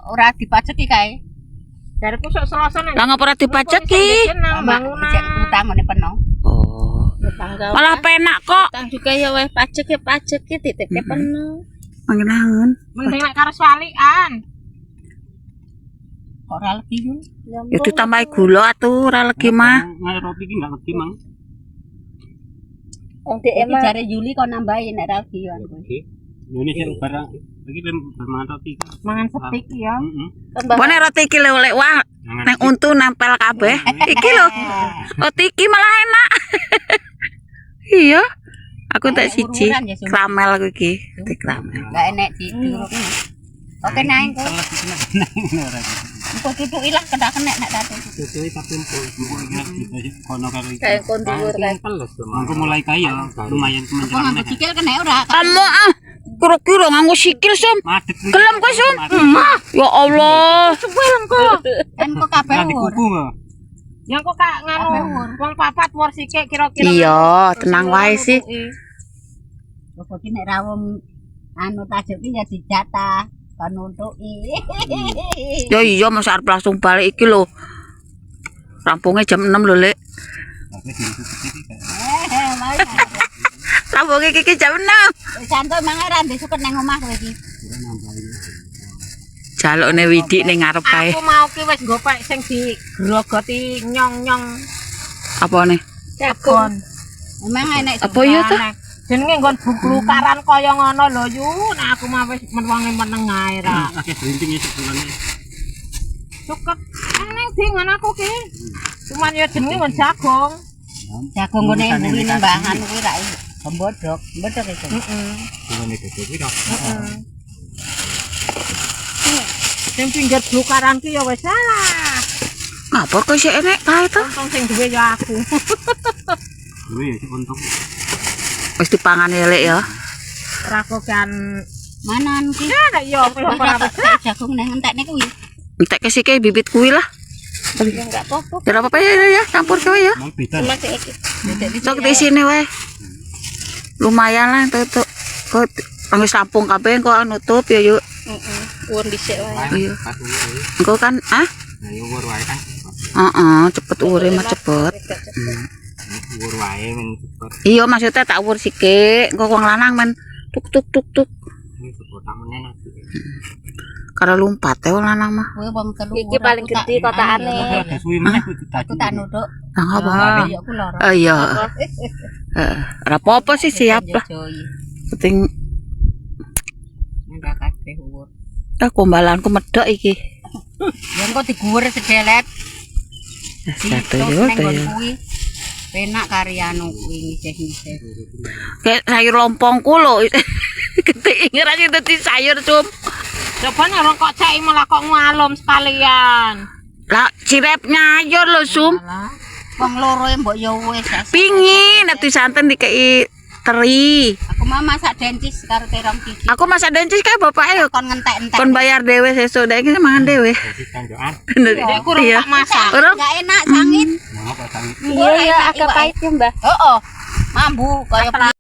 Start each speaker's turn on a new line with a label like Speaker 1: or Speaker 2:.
Speaker 1: ora dipajeki kae.
Speaker 2: Jariku sok Selasa nang.
Speaker 3: Lah ngapa ora dipajeki?
Speaker 1: Bangunan utang ngene peno.
Speaker 3: Oh. Malah penak kok.
Speaker 2: Utang juga ya weh pajek titike penuh.
Speaker 3: Mangenangen.
Speaker 2: Mending nek karo swalikan.
Speaker 1: Kok ora legi yo.
Speaker 3: Ya ditambahi gula atuh ora legi mah.
Speaker 4: Ngai roti iki enggak legi, Mang.
Speaker 2: Wong dhek
Speaker 1: Iki jare Juli kok nambahi nek ra legi yo.
Speaker 4: Oke. Ini sing barang iki mangan roti.
Speaker 2: Mangan setik ya.
Speaker 4: Heeh.
Speaker 3: Bone roti iki lek wah neng untu nempel kabeh. Iki lho. Roti iki malah enak. Iya. Aku tak siji. Kramel aku iki. Roti kramel.
Speaker 1: Enggak enek dituruk. Oke naik kok. Engko tutuk ilang kedak kenek nek datu.
Speaker 4: Sesuai tapi empuk iki kono karo iki.
Speaker 2: Kayak kondur kan.
Speaker 4: Aku mulai kaya lumayan
Speaker 1: Kok
Speaker 4: kemenceran.
Speaker 1: nganggo sikil kenek ora?
Speaker 3: Kamu kira-kira nganggo sikil, Sum.
Speaker 4: Madeg.
Speaker 3: Gelem kok, Sum. Ya Allah.
Speaker 2: Sebelum kok.
Speaker 1: Kan kok kabeh
Speaker 4: Nanti
Speaker 1: ur.
Speaker 4: kuku enggak?
Speaker 2: Yang kok kak nganu wong papat war sike kira-kira.
Speaker 3: Iya, tenang wae sih.
Speaker 1: Kok iki nek ra wong anu tajuk iki ya dijatah kon nuntuki.
Speaker 3: Ya iya Mas arep langsung balik iki lho. Rampungnya jam 6 lho, Lek.
Speaker 4: Tapi ditutup iki kan.
Speaker 1: Mau.
Speaker 3: Rampungnya iki jam 6.
Speaker 1: Santai mangan ra ndek nang omah kowe iki.
Speaker 3: Jalukne Widik ning ngarep kae.
Speaker 2: Aku mau ki wis gopek sing digrogoti nyong-nyong
Speaker 3: Apa nih?
Speaker 2: jagon.
Speaker 1: Emang enek
Speaker 3: Apa ya tuh?
Speaker 2: Jenenge nggon buklukaran kaya ngono lho yu. Nek aku mah wis menwangi meneng ae ra.
Speaker 4: Akeh berinting iki sebulane.
Speaker 2: Cukup neng di ngon aku ki. Cuman ya jenenge nggon jagung.
Speaker 1: jagung ngene mburi nembahan kuwi ra kembodok itu.
Speaker 2: Heeh.
Speaker 4: Bulane gede iki to.
Speaker 2: Heeh. Sing pinggir blukaran ki ya wis salah.
Speaker 3: Ngapa kok sik enek kae to?
Speaker 2: Untung sing duwe ya aku.
Speaker 4: Duwe ya untung.
Speaker 3: Wis dipangan ya, Lek ya.
Speaker 2: Rakokan
Speaker 1: Mana anu ki?
Speaker 2: ya nek yo ora wis
Speaker 1: Jagung nang entekne kuwi.
Speaker 3: Entek kesike bibit kuwi lah.
Speaker 2: ya enggak apa-apa.
Speaker 3: Ya apa-apa ya, campur kowe ya.
Speaker 4: Mang beda.
Speaker 2: Cuma sik iki.
Speaker 3: Sok di sini wae. Lumayan lah tutuk. Kok wis rampung kabeh kok nutup ya yuk.
Speaker 2: Heeh. Won dhisik wae.
Speaker 3: Iya. Engko kan
Speaker 4: Ayo wur wae kan.
Speaker 3: cepet ure mah cepet.
Speaker 4: Wur wae men cepet.
Speaker 3: Iya maksudnya tak ur sithik, engko wong lanang men tuk tuk tuk tuk.
Speaker 4: Ini kotak menen.
Speaker 3: Karo lumpat ya wong lanang mah.
Speaker 1: Kowe wong telu.
Speaker 2: Iki paling gede kotakane.
Speaker 4: Ada suwi meneh kudu
Speaker 1: Aku tak nuduk.
Speaker 3: Lah apa?
Speaker 1: Ya aku lara.
Speaker 3: Oh iya. Heeh. Ora apa-apa sih siap lah. Penting
Speaker 1: Enggak kabeh ur.
Speaker 3: kombalanku medhok iki.
Speaker 1: Ya engko diguwer sedelet.
Speaker 3: Satu yo to ya.
Speaker 1: Penak kari anu kuwi ngisih-ngisih.
Speaker 3: Kayak sayur lompongku lho. Ketik ra dadi sayur, Cum.
Speaker 2: Coba orang kok cek malah kok ngalum sekalian.
Speaker 3: Lah cirep nyayur lho, Sum.
Speaker 1: Wong loro e mbok ya wis.
Speaker 3: Pingin nek santen dikei teri.
Speaker 1: Aku mah masak dencis karo terong gigi.
Speaker 3: Aku masak dencis kae bapake yo
Speaker 1: Kon ngentek-entek.
Speaker 3: kon bayar dhewe sesuk dek iki mangan dhewe.
Speaker 4: Jadi kanjokan.
Speaker 3: Bener.
Speaker 2: Aku kurang
Speaker 3: Iya.
Speaker 2: tak masak.
Speaker 3: Urung?
Speaker 1: Enggak enak sangit.
Speaker 4: Mau apa sangit.
Speaker 2: Iya ya agak pahit ya, Mbah.
Speaker 1: Heeh. Mambu kaya